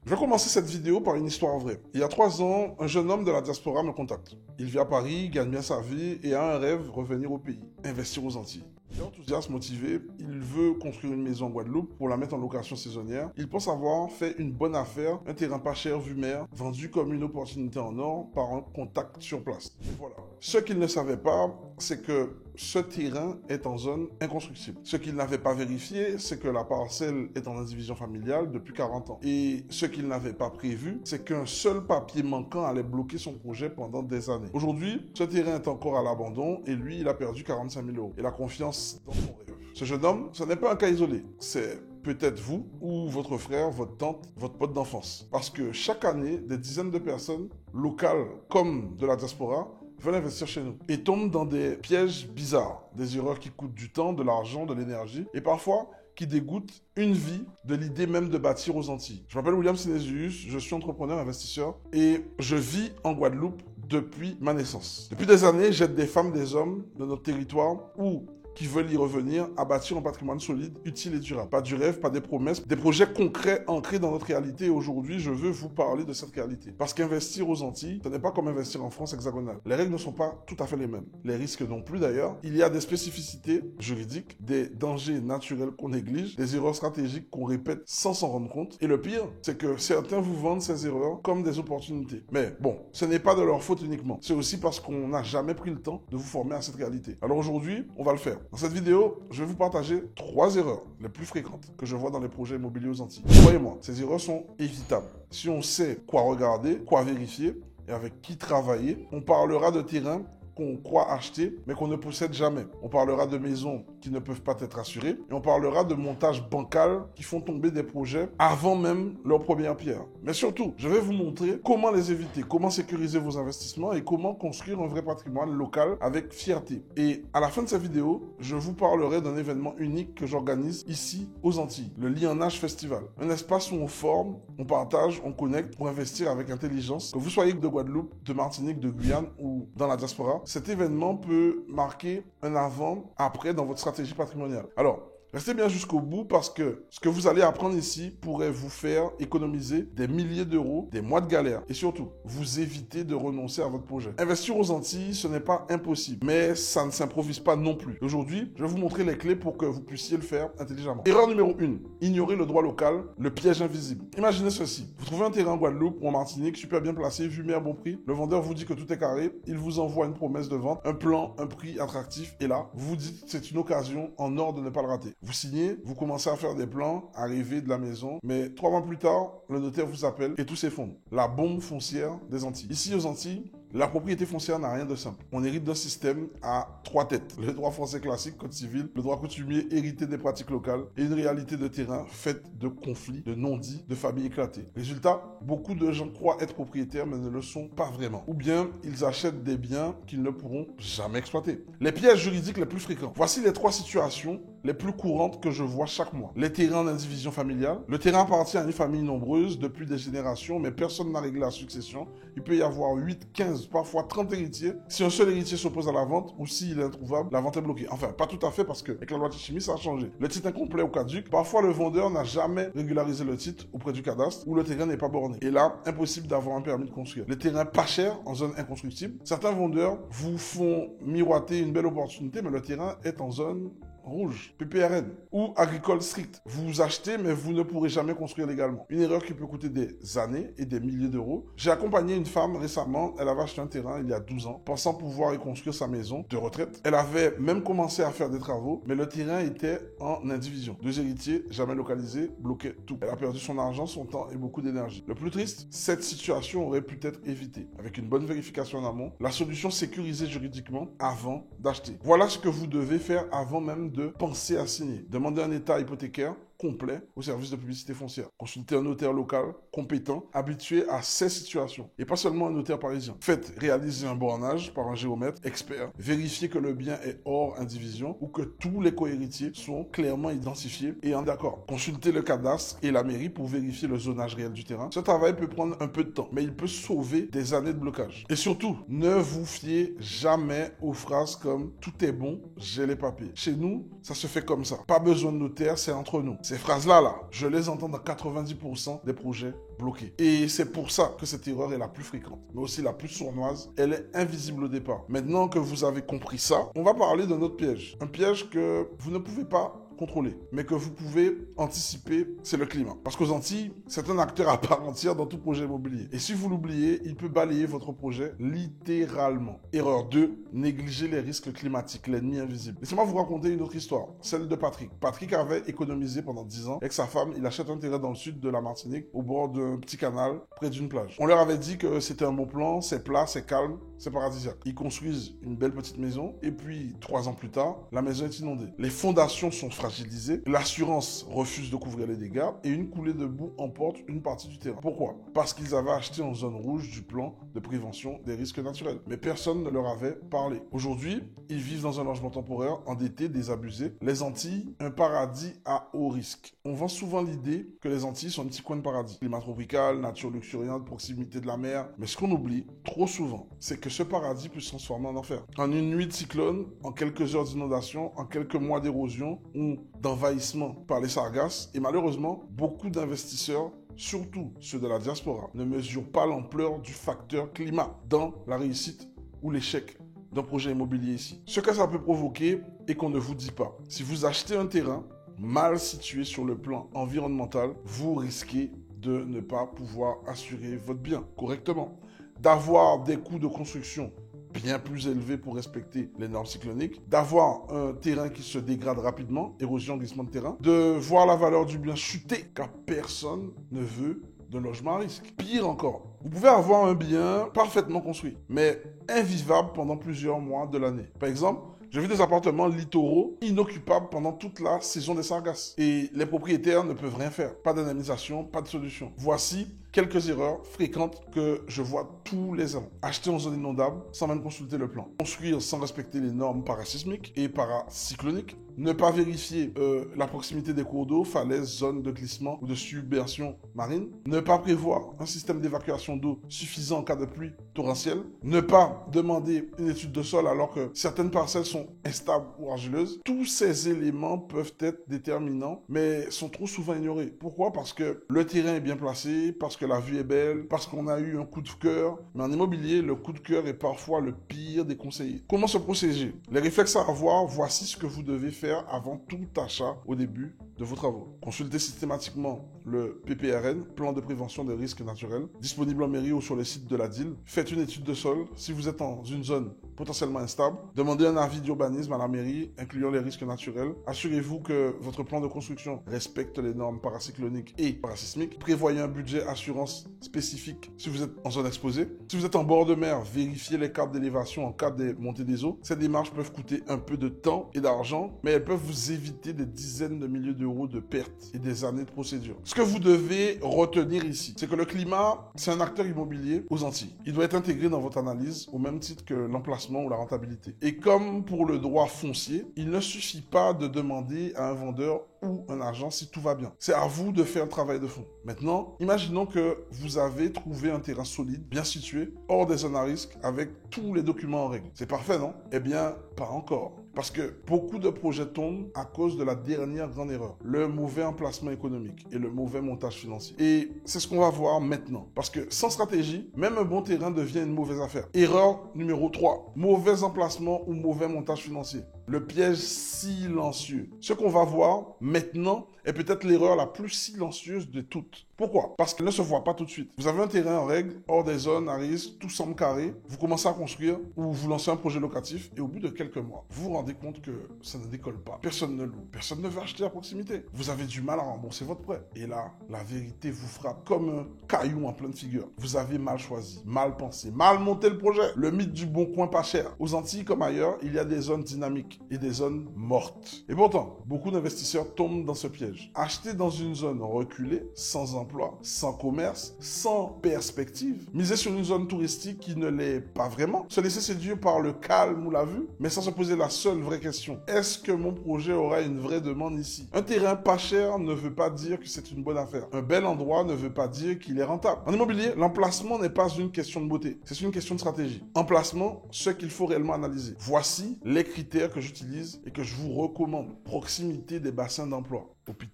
Je vais commencer cette vidéo par une histoire vraie. Il y a 3 ans, un jeune homme de la diaspora me contacte. Il vit à Paris, gagne bien sa vie et a un rêve, revenir au pays, investir aux Antilles. Il est enthousiaste, motivé, il veut construire une maison en Guadeloupe pour la mettre en location saisonnière. Il pense avoir fait une bonne affaire, un terrain pas cher vu mer, vendu comme une opportunité en or par un contact sur place. Et voilà. Ce qu'il ne savait pas, c'est que ce terrain est en zone inconstructible. Ce qu'il n'avait pas vérifié, c'est que la parcelle est en indivision familiale depuis 40 ans. Et ce qu'il n'avait pas prévu, c'est qu'un seul papier manquant allait bloquer son projet pendant des années. Aujourd'hui, ce terrain est encore à l'abandon et lui, il a perdu 45 000 € et la confiance dans son rêve. Ce jeune homme, ce n'est pas un cas isolé. C'est peut-être vous ou votre frère, votre tante, votre pote d'enfance. Parce que chaque année, des dizaines de personnes, locales comme de la diaspora, veulent investir chez nous et tombent dans des pièges bizarres, des erreurs qui coûtent du temps, de l'argent, de l'énergie et parfois qui dégoûtent une vie de l'idée même de bâtir aux Antilles. Je m'appelle William Sinésius, je suis entrepreneur investisseur et je vis en Guadeloupe depuis ma naissance. Depuis des années, j'aide des femmes, des hommes de notre territoire ou qui veulent y revenir à bâtir un patrimoine solide, utile et durable. Pas du rêve, pas des promesses, des projets concrets ancrés dans notre réalité. Et aujourd'hui, je veux vous parler de cette réalité. Parce qu'investir aux Antilles, ce n'est pas comme investir en France hexagonale. Les règles ne sont pas tout à fait les mêmes. Les risques non plus d'ailleurs. Il y a des spécificités juridiques, des dangers naturels qu'on néglige, des erreurs stratégiques qu'on répète sans s'en rendre compte. Et le pire, c'est que certains vous vendent ces erreurs comme des opportunités. Mais bon, ce n'est pas de leur faute uniquement. C'est aussi parce qu'on n'a jamais pris le temps de vous former à cette réalité. Alors aujourd'hui, on va le faire. Dans cette vidéo, je vais vous partager 3 erreurs les plus fréquentes que je vois dans les projets immobiliers aux Antilles. Croyez-moi, ces erreurs sont évitables. Si on sait quoi regarder, quoi vérifier et avec qui travailler, on parlera de terrain qu'on croit acheter, mais qu'on ne possède jamais. On parlera de maisons qui ne peuvent pas être assurées et on parlera de montages bancals qui font tomber des projets avant même leur première pierre. Mais surtout, je vais vous montrer comment les éviter, comment sécuriser vos investissements et comment construire un vrai patrimoine local avec fierté. Et à la fin de cette vidéo, je vous parlerai d'un événement unique que j'organise ici aux Antilles, le Lianage Festival. Un espace où on forme, on partage, on connecte pour investir avec intelligence. Que vous soyez de Guadeloupe, de Martinique, de Guyane ou dans la diaspora, cet événement peut marquer un avant-après dans votre stratégie patrimoniale. Alors, restez bien jusqu'au bout parce que ce que vous allez apprendre ici pourrait vous faire économiser des milliers d'euros, des mois de galère et surtout, vous éviter de renoncer à votre projet. Investir aux Antilles, ce n'est pas impossible, mais ça ne s'improvise pas non plus. Aujourd'hui, je vais vous montrer les clés pour que vous puissiez le faire intelligemment. Erreur numéro 1, ignorer le droit local, le piège invisible. Imaginez ceci, vous trouvez un terrain en Guadeloupe ou en Martinique, super bien placé, vu mais à bon prix, le vendeur vous dit que tout est carré, il vous envoie une promesse de vente, un plan, un prix attractif et là, vous vous dites que c'est une occasion en or de ne pas le rater. Vous signez, vous commencez à faire des plans, à rêver de la maison, mais 3 mois plus tard, le notaire vous appelle et tout s'effondre. La bombe foncière des Antilles. Ici aux Antilles, la propriété foncière n'a rien de simple. On hérite d'un système à 3 têtes. Le droit français classique, code civil, le droit coutumier hérité des pratiques locales et une réalité de terrain faite de conflits, de non-dits, de familles éclatées. Résultat, beaucoup de gens croient être propriétaires mais ne le sont pas vraiment. Ou bien, ils achètent des biens qu'ils ne pourront jamais exploiter. Les pièges juridiques les plus fréquents. Voici les 3 situations les plus courantes que je vois chaque mois. Les terrains en indivision familiale. Le terrain appartient à une famille nombreuse depuis des générations, mais personne n'a réglé la succession. Il peut y avoir 8, 15, parfois 30 héritiers. Si un seul héritier s'oppose à la vente ou s'il est introuvable, la vente est bloquée. Enfin, pas tout à fait parce que avec la loi de chimie, ça a changé. Le titre incomplet ou caduc. Parfois, le vendeur n'a jamais régularisé le titre auprès du cadastre ou le terrain n'est pas borné. Et là, impossible d'avoir un permis de construire. Les terrains pas chers en zone inconstructible. Certains vendeurs vous font miroiter une belle opportunité, mais le terrain est en zone rouge, PPRN ou agricole strict. Vous achetez, mais vous ne pourrez jamais construire légalement. Une erreur qui peut coûter des années et des milliers d'euros. J'ai accompagné une femme récemment, elle avait acheté un terrain il y a 12 ans, pensant pouvoir y construire sa maison de retraite. Elle avait même commencé à faire des travaux, mais le terrain était en indivision. 2 héritiers, jamais localisés, bloquaient tout. Elle a perdu son argent, son temps et beaucoup d'énergie. Le plus triste, cette situation aurait pu être évitée. Avec une bonne vérification en amont, la solution sécurisée juridiquement avant d'acheter. Voilà ce que vous devez faire avant même de penser à signer. Demandez un état hypothécaire complet au service de publicité foncière. Consultez un notaire local, compétent, habitué à ces situations. Et pas seulement un notaire parisien. Faites réaliser un bornage par un géomètre expert. Vérifiez que le bien est hors indivision ou que tous les cohéritiers sont clairement identifiés et en accord. Consultez le cadastre et la mairie pour vérifier le zonage réel du terrain. Ce travail peut prendre un peu de temps, mais il peut sauver des années de blocage. Et surtout, ne vous fiez jamais aux phrases comme « tout est bon, j'ai les papiers ». Chez nous, ça se fait comme ça. Pas besoin de notaire, c'est entre nous. C'est Ces phrases-là, je les entends dans 90% des projets bloqués. Et c'est pour ça que cette erreur est la plus fréquente, mais aussi la plus sournoise. Elle est invisible au départ. Maintenant que vous avez compris ça, on va parler d'un autre piège. Un piège que vous ne pouvez pas contrôler, mais que vous pouvez anticiper, c'est le climat. Parce qu'aux Antilles, c'est un acteur à part entière dans tout projet immobilier. Et si vous l'oubliez, il peut balayer votre projet littéralement. Erreur 2, négliger les risques climatiques, l'ennemi invisible. Laissez-moi vous raconter une autre histoire, celle de Patrick. Patrick avait économisé pendant 10 ans. Avec sa femme, il achète un terrain dans le sud de la Martinique, au bord d'un petit canal, près d'une plage. On leur avait dit que c'était un bon plan, c'est plat, c'est calme, c'est paradisiaque. Ils construisent une belle petite maison, et puis 3 ans plus tard, la maison est inondée. Les fondations sont fragilisées, l'assurance refuse de couvrir les dégâts, et une coulée de boue emporte une partie du terrain. Pourquoi? Parce qu'ils avaient acheté en zone rouge du plan de prévention des risques naturels. Mais personne ne leur avait parlé. Aujourd'hui, ils vivent dans un logement temporaire, endettés, désabusés. Les Antilles, un paradis à haut risque. On vend souvent l'idée que les Antilles sont un petit coin de paradis. Climat tropical, nature luxuriante, proximité de la mer. Mais ce qu'on oublie trop souvent, c'est que ce paradis peut se transformer en enfer. En une nuit de cyclone, en quelques heures d'inondation, en quelques mois d'érosion ou d'envahissement par les sargasses. Et malheureusement, beaucoup d'investisseurs, surtout ceux de la diaspora, ne mesurent pas l'ampleur du facteur climat dans la réussite ou l'échec d'un projet immobilier ici. Ce que ça peut provoquer et qu'on ne vous dit pas. Si vous achetez un terrain mal situé sur le plan environnemental, vous risquez de ne pas pouvoir assurer votre bien correctement, d'avoir des coûts de construction bien plus élevés pour respecter les normes cycloniques, d'avoir un terrain qui se dégrade rapidement, érosion, glissement de terrain, de voir la valeur du bien chuter, car personne ne veut de logement à risque. Pire encore, vous pouvez avoir un bien parfaitement construit, mais invivable pendant plusieurs mois de l'année. Par exemple, j'ai vu des appartements littoraux inoccupables pendant toute la saison des sargasses. Et les propriétaires ne peuvent rien faire. Pas d'indemnisation, pas de solution. Voici quelques erreurs fréquentes que je vois tous les ans. Acheter en zone inondable sans même consulter le plan. Construire sans respecter les normes parasismiques et paracycloniques. Ne pas vérifier la proximité des cours d'eau, falaises, zones de glissement ou de submersion marine. Ne pas prévoir un système d'évacuation d'eau suffisant en cas de pluie torrentielle. Ne pas demander une étude de sol alors que certaines parcelles sont instables ou argileuses. Tous ces éléments peuvent être déterminants, mais sont trop souvent ignorés. Pourquoi? Parce que le terrain est bien placé, parce que la vue est belle, parce qu'on a eu un coup de cœur. Mais en immobilier, le coup de cœur est parfois le pire des conseillers. Comment se protéger? Les réflexes à avoir, voici ce que vous devez faire avant tout achat au début de vos travaux. Consultez systématiquement le PPRN, plan de prévention des risques naturels, disponible en mairie ou sur les sites de la DIL. Faites une étude de sol si vous êtes dans une zone potentiellement instable. Demandez un avis d'urbanisme à la mairie, incluant les risques naturels. Assurez-vous que votre plan de construction respecte les normes paracycloniques et parasismiques. Prévoyez un budget assurance spécifique si vous êtes en zone exposée. Si vous êtes en bord de mer, vérifiez les cartes d'élévation en cas de montée des eaux. Ces démarches peuvent coûter un peu de temps et d'argent, mais elles peuvent vous éviter des dizaines de milliers d'euros de pertes et des années de procédure. Ce que vous devez retenir ici, c'est que le climat, c'est un acteur immobilier aux Antilles. Il doit être intégré dans votre analyse au même titre que l'emplacement ou la rentabilité. Et comme pour le droit foncier, il ne suffit pas de demander à un vendeur ou un agent si tout va bien. C'est à vous de faire le travail de fond. Maintenant, imaginons que vous avez trouvé un terrain solide, bien situé, hors des zones à risque, avec tous les documents en règle. C'est parfait, non? Eh bien, pas encore. Parce que beaucoup de projets tombent à cause de la dernière grande erreur, le mauvais emplacement économique et le mauvais montage financier. Et c'est ce qu'on va voir maintenant. Parce que sans stratégie, même un bon terrain devient une mauvaise affaire. Erreur numéro 3, mauvais emplacement ou mauvais montage financier. Le piège silencieux. Ce qu'on va voir maintenant est peut-être l'erreur la plus silencieuse de toutes. Pourquoi? Parce qu'elle ne se voit pas tout de suite. Vous avez un terrain en règle, hors des zones à risque, tout semble carré, vous commencez à construire ou vous lancez un projet locatif et au bout de quelques mois, vous vous rendez compte que ça ne décolle pas. Personne ne loue, personne ne veut acheter à proximité. Vous avez du mal à rembourser votre prêt. Et là, la vérité vous frappe comme un caillou en pleine figure. Vous avez mal choisi, mal pensé, mal monté le projet. Le mythe du bon coin pas cher. Aux Antilles comme ailleurs, il y a des zones dynamiques et des zones mortes. Et pourtant, beaucoup d'investisseurs tombent dans ce piège. Acheter dans une zone reculée, sans emploi, sans commerce, sans perspective, miser sur une zone touristique qui ne l'est pas vraiment, se laisser séduire par le calme ou la vue, mais sans se poser la seule vraie question. Est-ce que mon projet aura une vraie demande ici? Un terrain pas cher ne veut pas dire que c'est une bonne affaire. Un bel endroit ne veut pas dire qu'il est rentable. En immobilier, l'emplacement n'est pas une question de beauté, c'est une question de stratégie. Emplacement, ce qu'il faut réellement analyser. Voici les critères que j'utilise et que je vous recommande. Proximité des bassins d'emploi, hôpitaux,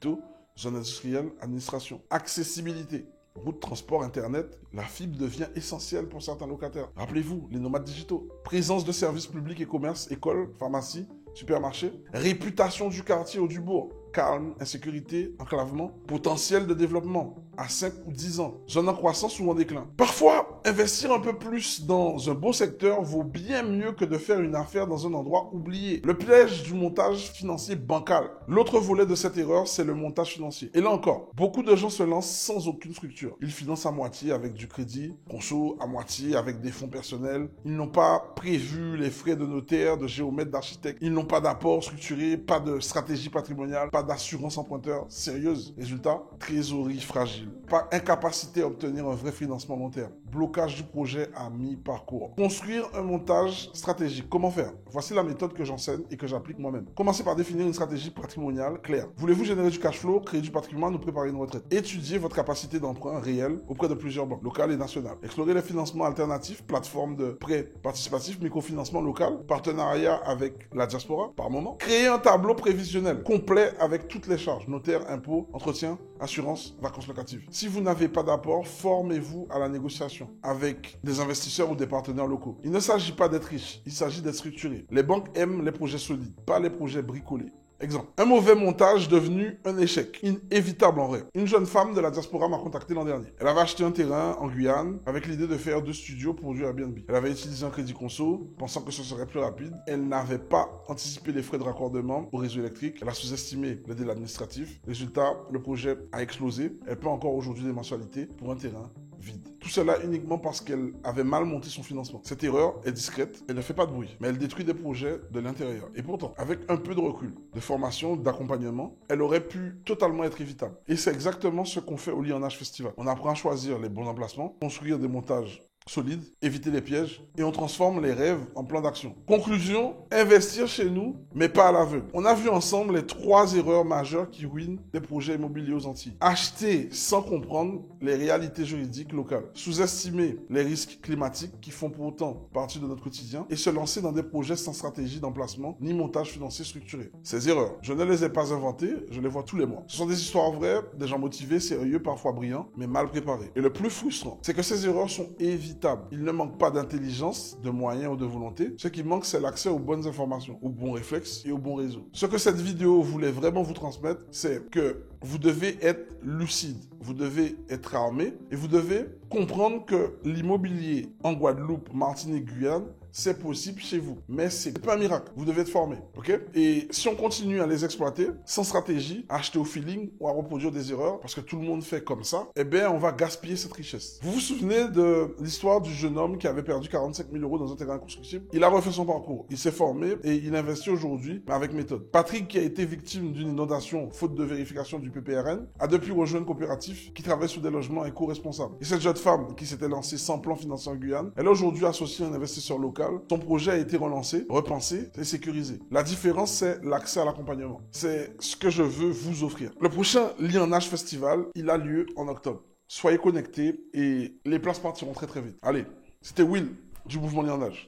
zone industrielle, administration. Accessibilité. Route, transport, internet, la fibre devient essentielle pour certains locataires. Rappelez-vous, les nomades digitaux. Présence de services publics et commerces, écoles, pharmacies, supermarchés. Réputation du quartier ou du bourg. Calme, insécurité, enclavement. Potentiel de développement à 5 ou 10 ans. Zone en croissance ou en déclin. Parfois, investir un peu plus dans un beau secteur vaut bien mieux que de faire une affaire dans un endroit oublié. Le piège du montage financier bancal. L'autre volet de cette erreur, c'est le montage financier. Et là encore, beaucoup de gens se lancent sans aucune structure. Ils financent à moitié avec du crédit, conso, à moitié avec des fonds personnels. Ils n'ont pas prévu les frais de notaire, de géomètre, d'architecte. Ils n'ont pas d'apport structuré, pas de stratégie patrimoniale, pas d'assurance emprunteur sérieuse. Résultat, trésorerie fragile. Pas incapacité à obtenir un vrai financement long terme. Blocage du projet à mi-parcours. Construire un montage stratégique. Comment faire? Voici la méthode que j'enseigne et que j'applique moi-même. Commencez par définir une stratégie patrimoniale claire. Voulez-vous générer du cash flow, créer du patrimoine ou préparer une retraite? Étudiez votre capacité d'emprunt réelle auprès de plusieurs banques, locales et nationales. Explorez les financements alternatifs, plateformes de prêt participatif, microfinancement local, partenariat avec la diaspora par moment. Créez un tableau prévisionnel complet avec toutes les charges, notaire, impôts, entretien, assurance, vacances locatives. Si vous n'avez pas d'apport, formez-vous à la négociation avec des investisseurs ou des partenaires locaux. Il ne s'agit pas d'être riche, il s'agit d'être structuré. Les banques aiment les projets solides, pas les projets bricolés. Exemple, un mauvais montage devenu un échec, inévitable en vrai. Une jeune femme de la diaspora m'a contacté l'an dernier. Elle avait acheté un terrain en Guyane avec l'idée de faire 2 studios pour du Airbnb. Elle avait utilisé un crédit conso, pensant que ce serait plus rapide. Elle n'avait pas anticipé les frais de raccordement au réseau électrique. Elle a sous-estimé les délais administratifs. Résultat, le projet a explosé. Elle paie encore aujourd'hui des mensualités pour un terrain vide. Tout cela uniquement parce qu'elle avait mal monté son financement. Cette erreur est discrète, elle ne fait pas de bruit, mais elle détruit des projets de l'intérieur. Et pourtant, avec un peu de recul, de formation, d'accompagnement, elle aurait pu totalement être évitable. Et c'est exactement ce qu'on fait au Lionnage Festival. On apprend à choisir les bons emplacements, construire des montages solides, éviter les pièges, et on transforme les rêves en plan d'action. Conclusion, investir chez nous, mais pas à l'aveugle. On a vu ensemble les 3 erreurs majeures qui ruinent des projets immobiliers aux Antilles. Acheter sans comprendre les réalités juridiques locales. Sous-estimer les risques climatiques qui font pourtant partie de notre quotidien et se lancer dans des projets sans stratégie d'emplacement ni montage financier structuré. Ces erreurs, je ne les ai pas inventées, je les vois tous les mois. Ce sont des histoires vraies, des gens motivés, sérieux, parfois brillants, mais mal préparés. Et le plus frustrant, c'est que ces erreurs sont évitables. Il ne manque pas d'intelligence, de moyens ou de volonté. Ce qui manque, c'est l'accès aux bonnes informations, aux bons réflexes et aux bons réseaux. Ce que cette vidéo voulait vraiment vous transmettre, c'est que vous devez être lucide, vous devez être armé et vous devez comprendre que l'immobilier en Guadeloupe, Martinique, Guyane, c'est possible chez vous. Mais c'est pas un miracle. Vous devez être formé, ok? Et si on continue à les exploiter, sans stratégie, à acheter au feeling ou à reproduire des erreurs, parce que tout le monde fait comme ça, eh bien, on va gaspiller cette richesse. Vous vous souvenez de l'histoire du jeune homme qui avait perdu 45 000 € dans un terrain constructible? Il a refait son parcours. Il s'est formé et il investit aujourd'hui, mais avec méthode. Patrick, qui a été victime d'une inondation faute de vérification du PPRN, a depuis rejoint une coopérative qui travaille sur des logements éco-responsables. Et cette jeune femme qui s'était lancée sans plan financier en Guyane, elle est aujourd'hui associée à un investisseur local. Son projet a été relancé, repensé et sécurisé. La différence, c'est l'accès à l'accompagnement. C'est ce que je veux vous offrir. Le prochain Lionnage Festival, il a lieu en octobre. Soyez connectés et les places partiront très très vite. Allez, c'était Will du mouvement Lionnage.